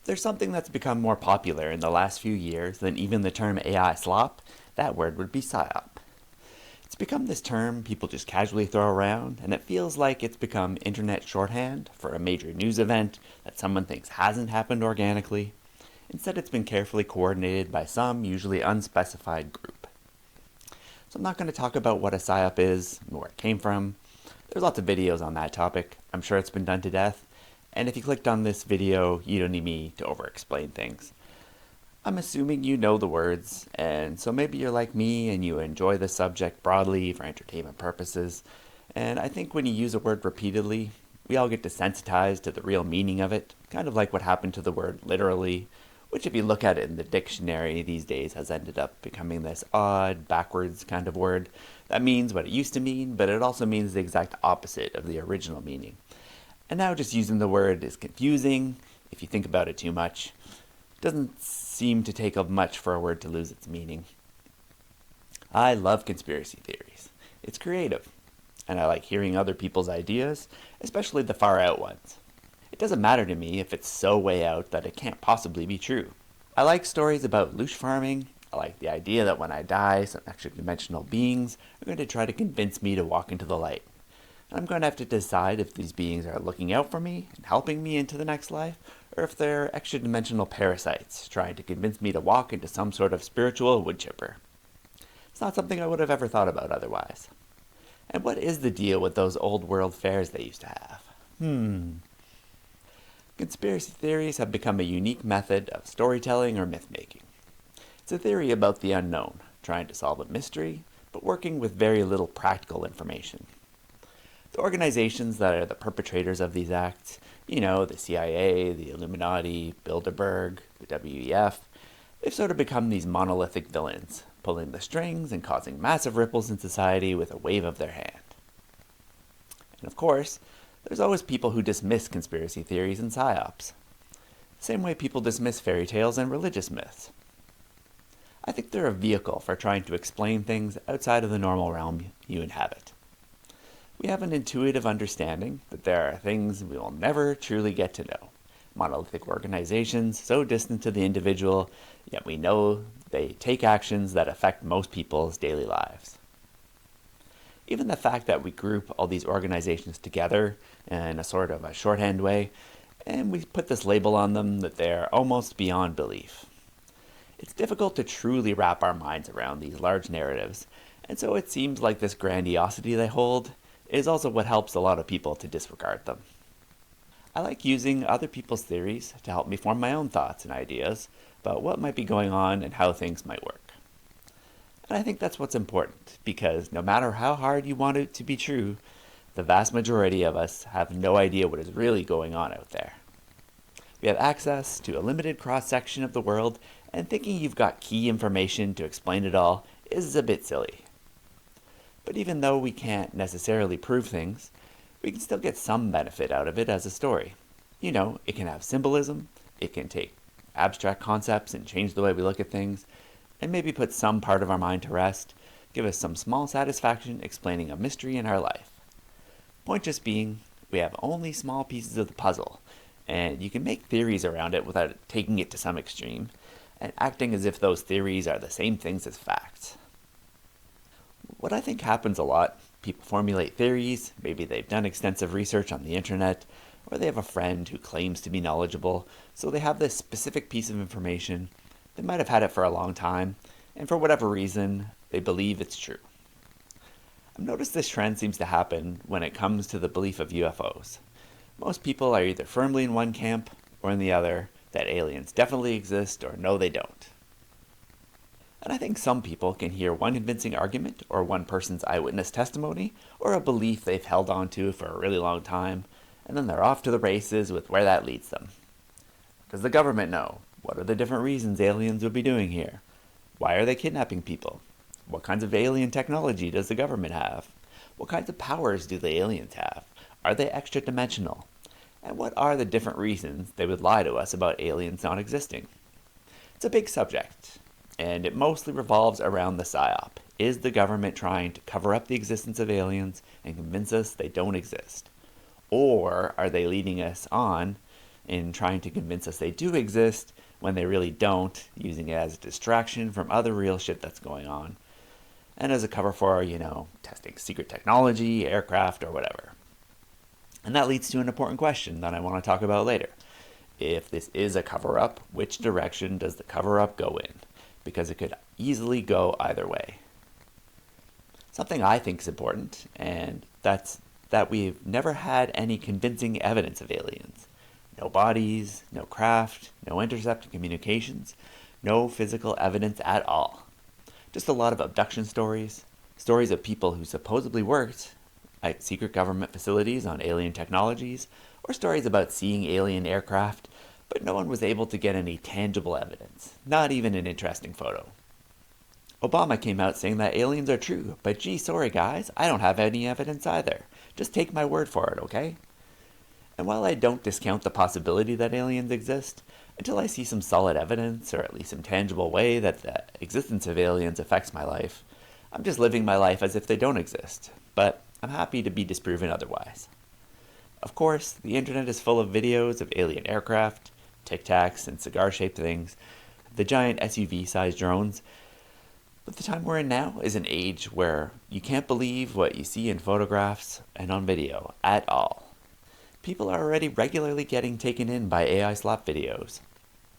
there's something that's become more popular in the last few years than even the term AI slop, that word would be psyop. It's become this term people just casually throw around, and it feels like it's become internet shorthand for a major news event that someone thinks hasn't happened organically. Instead, it's been carefully coordinated by some, usually unspecified group. So I'm not going to talk about what a psyop is and where it came from. There's lots of videos on that topic. I'm sure it's been done to death. And if you clicked on this video, you don't need me to over-explain things. I'm assuming you know the words, and so maybe you're like me and you enjoy the subject broadly for entertainment purposes. And I think when you use a word repeatedly, we all get desensitized to the real meaning of it, kind of like what happened to the word literally, which if you look at it in the dictionary these days has ended up becoming this odd, backwards kind of word that means what it used to mean, but it also means the exact opposite of the original meaning. And now just using the word is confusing if you think about it too much. It doesn't seem to take up much for a word to lose its meaning. I love conspiracy theories. It's creative, and I like hearing other people's ideas, especially the far out ones. It doesn't matter to me if it's so way out that it can't possibly be true. I like stories about loosh farming. I like the idea that when I die, some extra-dimensional beings are going to try to convince me to walk into the light. And I'm going to have to decide if these beings are looking out for me and helping me into the next life, or if they're extra-dimensional parasites trying to convince me to walk into some sort of spiritual wood chipper. It's not something I would have ever thought about otherwise. And what is the deal with those old world fairs they used to have? Conspiracy theories have become a unique method of storytelling or myth-making. It's a theory about the unknown, trying to solve a mystery, but working with very little practical information. The organizations that are the perpetrators of these acts, the CIA, the Illuminati, Bilderberg, the WEF, they've sort of become these monolithic villains, pulling the strings and causing massive ripples in society with a wave of their hand. And of course, there's always people who dismiss conspiracy theories and psyops. Same way people dismiss fairy tales and religious myths. I think they're a vehicle for trying to explain things outside of the normal realm you inhabit. We have an intuitive understanding that there are things we will never truly get to know. Monolithic organizations so distant to the individual, yet we know they take actions that affect most people's daily lives. Even the fact that we group all these organizations together in a sort of a shorthand way, and we put this label on them that they're almost beyond belief. It's difficult to truly wrap our minds around these large narratives, and so it seems like this grandiosity they hold is also what helps a lot of people to disregard them. I like using other people's theories to help me form my own thoughts and ideas about what might be going on and how things might work. And I think that's what's important, because no matter how hard you want it to be true, the vast majority of us have no idea what is really going on out there. We have access to a limited cross-section of the world, and thinking you've got key information to explain it all is a bit silly. But even though we can't necessarily prove things, we can still get some benefit out of it as a story. It can have symbolism, it can take abstract concepts and change the way we look at things, and maybe put some part of our mind to rest, give us some small satisfaction explaining a mystery in our life. Point just being, we have only small pieces of the puzzle, and you can make theories around it without taking it to some extreme, and acting as if those theories are the same things as facts. What I think happens a lot, people formulate theories, maybe they've done extensive research on the internet, or they have a friend who claims to be knowledgeable, so they have this specific piece of information. They might have had it for a long time, and for whatever reason, they believe it's true. I've noticed this trend seems to happen when it comes to the belief of UFOs. Most people are either firmly in one camp or in the other, that aliens definitely exist or no they don't. And I think some people can hear one convincing argument or one person's eyewitness testimony or a belief they've held on to for a really long time, and then they're off to the races with where that leads them. Does the government know? What are the different reasons aliens would be doing here? Why are they kidnapping people? What kinds of alien technology does the government have? What kinds of powers do the aliens have? Are they extra-dimensional? And what are the different reasons they would lie to us about aliens not existing? It's a big subject, and it mostly revolves around the psyop. Is the government trying to cover up the existence of aliens and convince us they don't exist? Or are they leading us on in trying to convince us they do exist when they really don't, using it as a distraction from other real shit that's going on, and as a cover for, testing secret technology, aircraft, or whatever. And that leads to an important question that I want to talk about later. If this is a cover-up, which direction does the cover-up go in? Because it could easily go either way. Something I think is important, and that's that we've never had any convincing evidence of aliens. No bodies, no craft, no intercepted communications, no physical evidence at all. Just a lot of abduction stories, stories of people who supposedly worked at secret government facilities on alien technologies, or stories about seeing alien aircraft, but no one was able to get any tangible evidence, not even an interesting photo. Obama came out saying that aliens are true, but gee, sorry guys, I don't have any evidence either. Just take my word for it, okay? And while I don't discount the possibility that aliens exist, until I see some solid evidence, or at least some tangible way that the existence of aliens affects my life, I'm just living my life as if they don't exist, but I'm happy to be disproven otherwise. Of course, the internet is full of videos of alien aircraft, Tic Tacs and cigar-shaped things, the giant SUV-sized drones, but the time we're in now is an age where you can't believe what you see in photographs and on video at all. People are already regularly getting taken in by AI slap videos.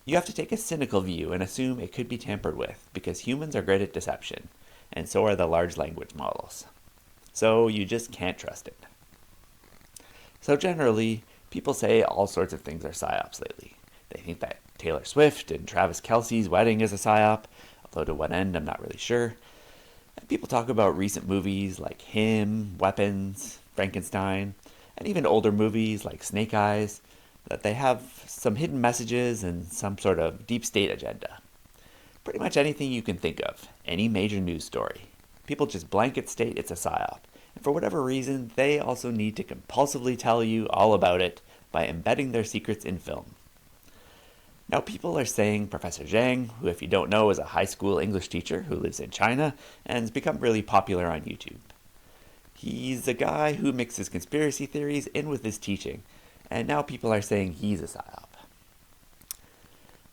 You have to take a cynical view and assume it could be tampered with, because humans are great at deception, and so are the large language models. So you just can't trust it. So generally, people say all sorts of things are psyops lately. They think that Taylor Swift and Travis Kelce's wedding is a psyop, although to what end I'm not really sure. And people talk about recent movies like Him, Weapons, Frankenstein, and even older movies like Snake Eyes, that they have some hidden messages and some sort of deep state agenda. Pretty much anything you can think of, any major news story. People just blanket state it's a psyop, and for whatever reason, they also need to compulsively tell you all about it by embedding their secrets in film. Now people are saying Professor Zhang, who if you don't know is a high school English teacher who lives in China and has become really popular on YouTube. He's a guy who mixes conspiracy theories in with his teaching, and now people are saying he's a psyop.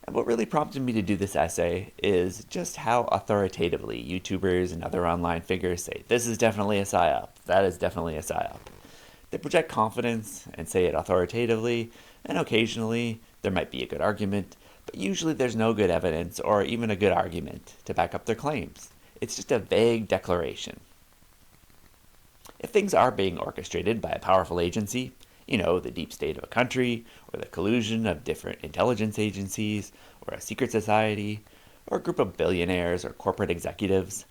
And what really prompted me to do this essay is just how authoritatively YouTubers and other online figures say, this is definitely a psyop, that is definitely a psyop. They project confidence and say it authoritatively, and occasionally there might be a good argument, but usually there's no good evidence or even a good argument to back up their claims. It's just a vague declaration. If things are being orchestrated by a powerful agency, the deep state of a country, or the collusion of different intelligence agencies, or a secret society, or a group of billionaires or corporate executives,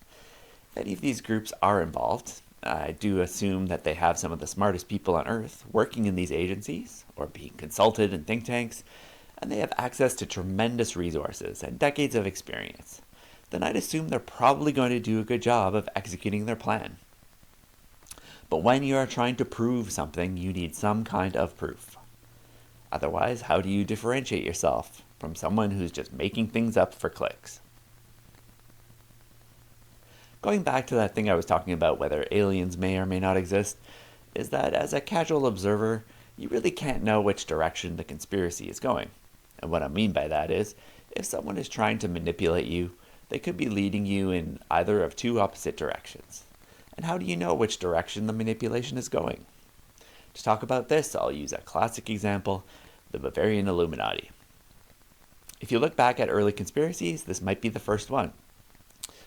if any of these groups are involved, I do assume that they have some of the smartest people on Earth working in these agencies, or being consulted in think tanks, and they have access to tremendous resources and decades of experience, then I'd assume they're probably going to do a good job of executing their plan. But when you are trying to prove something, you need some kind of proof. Otherwise, how do you differentiate yourself from someone who's just making things up for clicks? Going back to that thing I was talking about, whether aliens may or may not exist, is that as a casual observer, you really can't know which direction the conspiracy is going. And what I mean by that is, if someone is trying to manipulate you, they could be leading you in either of two opposite directions. And how do you know which direction the manipulation is going? To talk about this, I'll use a classic example, the Bavarian Illuminati. If you look back at early conspiracies, this might be the first one.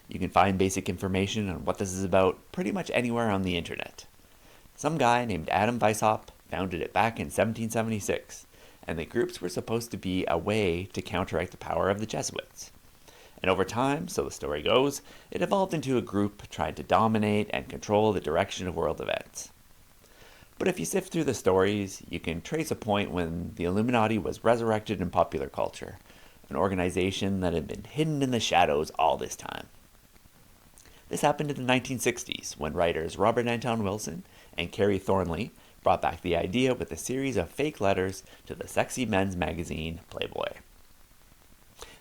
You can find basic information on what this is about pretty much anywhere on the internet. Some guy named Adam Weishaupt founded it back in 1776, and the groups were supposed to be a way to counteract the power of the Jesuits. And over time, so the story goes, it evolved into a group trying to dominate and control the direction of world events. But if you sift through the stories, you can trace a point when the Illuminati was resurrected in popular culture, an organization that had been hidden in the shadows all this time. This happened in the 1960s, when writers Robert Anton Wilson and Carrie Thornley brought back the idea with a series of fake letters to the sexy men's magazine, Playboy.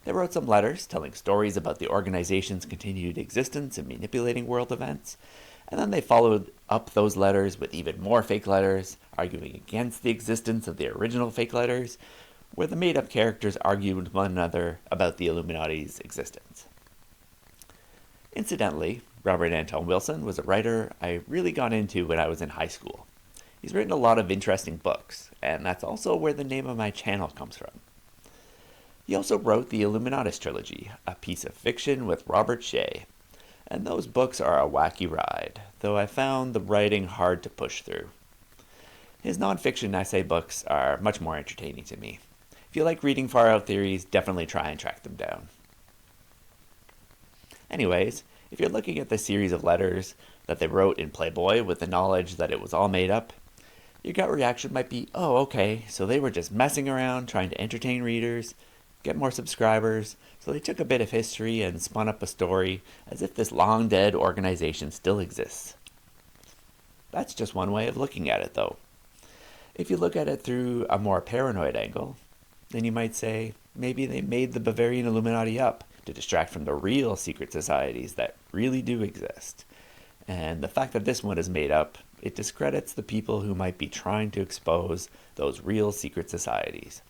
They wrote some letters telling stories about the organization's continued existence and manipulating world events, And then they followed up those letters with even more fake letters, arguing against the existence of the original fake letters, where the made-up characters argued with one another about the Illuminati's existence. Incidentally, Robert Anton Wilson was a writer I really got into when I was in high school. He's written a lot of interesting books, and that's also where the name of my channel comes from. He also wrote the Illuminatus trilogy, a piece of fiction with Robert Shea, and those books are a wacky ride, though I found the writing hard to push through. His nonfiction essay books are much more entertaining to me. If you like reading far-out theories, definitely try and track them down. Anyways, if you're looking at the series of letters that they wrote in Playboy with the knowledge that it was all made up, your gut reaction might be, oh, okay, so they were just messing around trying to entertain readers, get more subscribers, so they took a bit of history and spun up a story as if this long-dead organization still exists. That's just one way of looking at it, though. If you look at it through a more paranoid angle, then you might say, maybe they made the Bavarian Illuminati up to distract from the real secret societies that really do exist. And the fact that this one is made up, it discredits the people who might be trying to expose those real secret societies.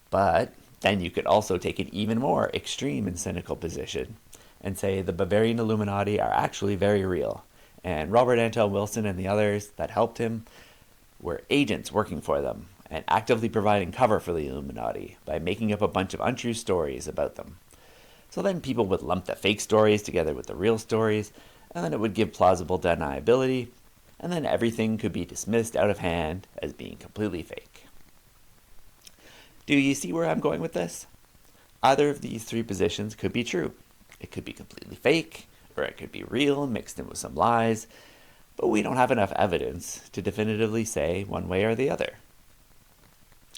But then you could also take an even more extreme and cynical position and say the Bavarian Illuminati are actually very real, and Robert Anton Wilson and the others that helped him were agents working for them and actively providing cover for the Illuminati by making up a bunch of untrue stories about them. So then people would lump the fake stories together with the real stories, and then it would give plausible deniability, and then everything could be dismissed out of hand as being completely fake. Do you see where I'm going with this? Either of these three positions could be true. It could be completely fake, or it could be real mixed in with some lies, but we don't have enough evidence to definitively say one way or the other.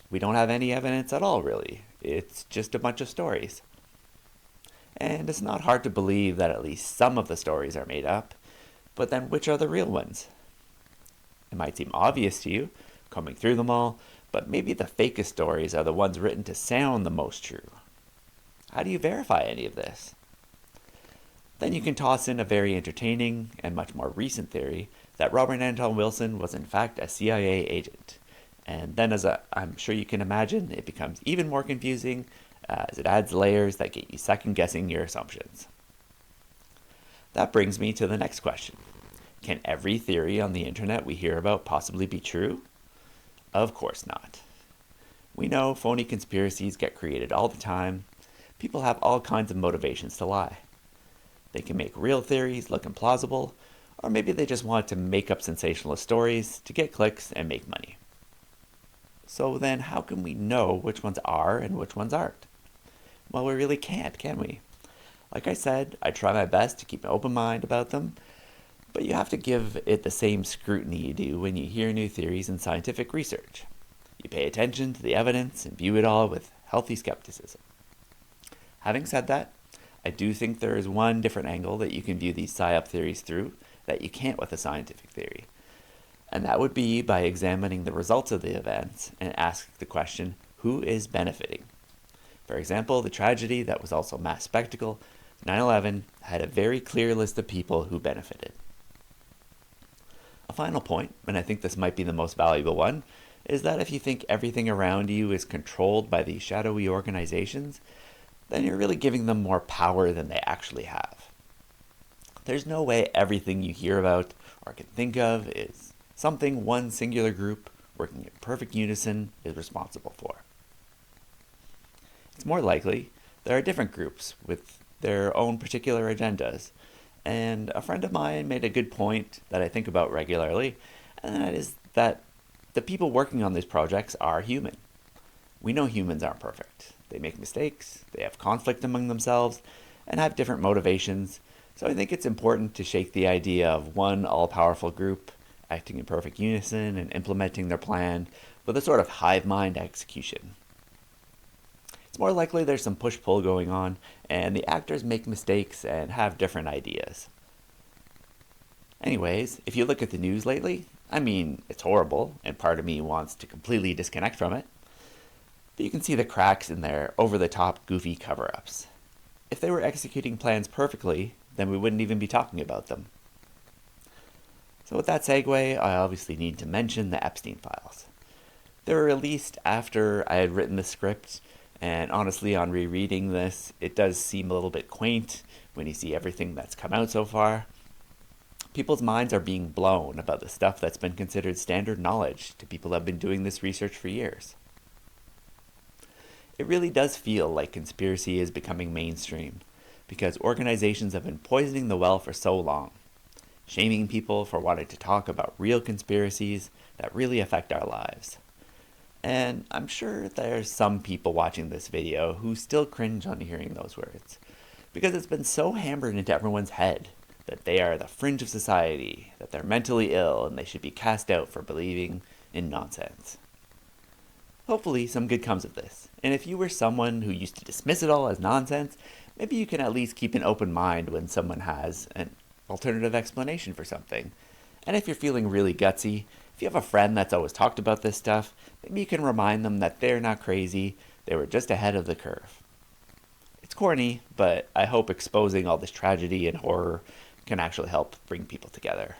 We don't have any evidence at all, really. It's just a bunch of stories. And it's not hard to believe that at least some of the stories are made up, but then which are the real ones? It might seem obvious to you, combing through them all, but maybe the fakest stories are the ones written to sound the most true. How do you verify any of this? Then you can toss in a very entertaining and much more recent theory that Robert Anton Wilson was in fact a CIA agent. And then I'm sure you can imagine, it becomes even more confusing as it adds layers that get you second-guessing your assumptions. That brings me to the next question. Can every theory on the internet we hear about possibly be true? Of course not. We know phony conspiracies get created all the time. People have all kinds of motivations to lie. They can make real theories look implausible, or maybe they just want to make up sensationalist stories to get clicks and make money. So then how can we know which ones are and which ones aren't? Well, we really can't, can we? Like I said, I try my best to keep an open mind about them, but you have to give it the same scrutiny you do when you hear new theories in scientific research. You pay attention to the evidence and view it all with healthy skepticism. Having said that, I do think there is one different angle that you can view these psyop theories through that you can't with a scientific theory. And that would be by examining the results of the events and ask the question, who is benefiting? For example, the tragedy that was also mass spectacle, 9/11, had a very clear list of people who benefited. A final point, and I think this might be the most valuable one, is that if you think everything around you is controlled by these shadowy organizations, then you're really giving them more power than they actually have. There's no way everything you hear about or can think of is something one singular group working in perfect unison is responsible for. It's more likely there are different groups with their own particular agendas, and a friend of mine made a good point that I think about regularly, and that is that the people working on these projects are human. We know humans aren't perfect. They make mistakes, they have conflict among themselves, and have different motivations, so I think it's important to shake the idea of one all-powerful group acting in perfect unison and implementing their plan with a sort of hive mind execution. It's more likely there's some push-pull going on, and the actors make mistakes and have different ideas. Anyways, if you look at the news lately, I mean, it's horrible, and part of me wants to completely disconnect from it, but you can see the cracks in their over-the-top, goofy cover-ups. If they were executing plans perfectly, then we wouldn't even be talking about them. So with that segue, I obviously need to mention the Epstein files. They were released after I had written the script, and honestly, on rereading this, it does seem a little bit quaint when you see everything that's come out so far. People's minds are being blown about the stuff that's been considered standard knowledge to people who have been doing this research for years. It really does feel like conspiracy is becoming mainstream, because organizations have been poisoning the well for so long, shaming people for wanting to talk about real conspiracies that really affect our lives. And I'm sure there's some people watching this video who still cringe on hearing those words, because it's been so hammered into everyone's head that they are the fringe of society, that they're mentally ill, and they should be cast out for believing in nonsense. Hopefully some good comes of this, and if you were someone who used to dismiss it all as nonsense, maybe you can at least keep an open mind when someone has an alternative explanation for something. And if you're feeling really gutsy, if you have a friend that's always talked about this stuff, maybe you can remind them that they're not crazy, they were just ahead of the curve. It's corny, but I hope exposing all this tragedy and horror can actually help bring people together.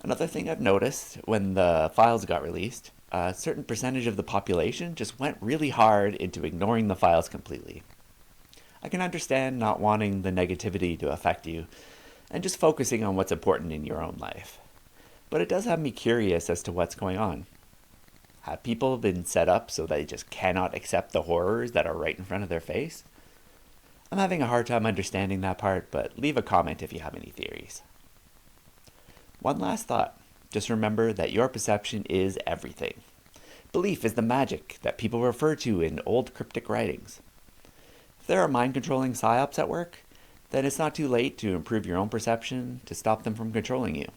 Another thing I've noticed when the files got released, a certain percentage of the population just went really hard into ignoring the files completely. I can understand not wanting the negativity to affect you and just focusing on what's important in your own life. But it does have me curious as to what's going on. Have people been set up so they just cannot accept the horrors that are right in front of their face? I'm having a hard time understanding that part, but leave a comment if you have any theories. One last thought. Just remember that your perception is everything. Belief is the magic that people refer to in old cryptic writings. If there are mind-controlling psyops at work, then it's not too late to improve your own perception to stop them from controlling you.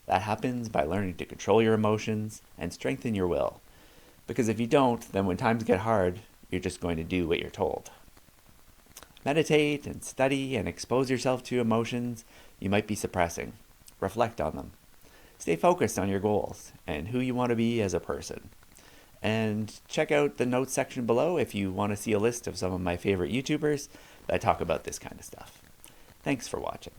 That happens by learning to control your emotions and strengthen your will. Because if you don't, then when times get hard, you're just going to do what you're told. Meditate and study and expose yourself to emotions you might be suppressing. Reflect on them. Stay focused on your goals and who you want to be as a person. And check out the notes section below if you want to see a list of some of my favorite YouTubers that talk about this kind of stuff. Thanks for watching.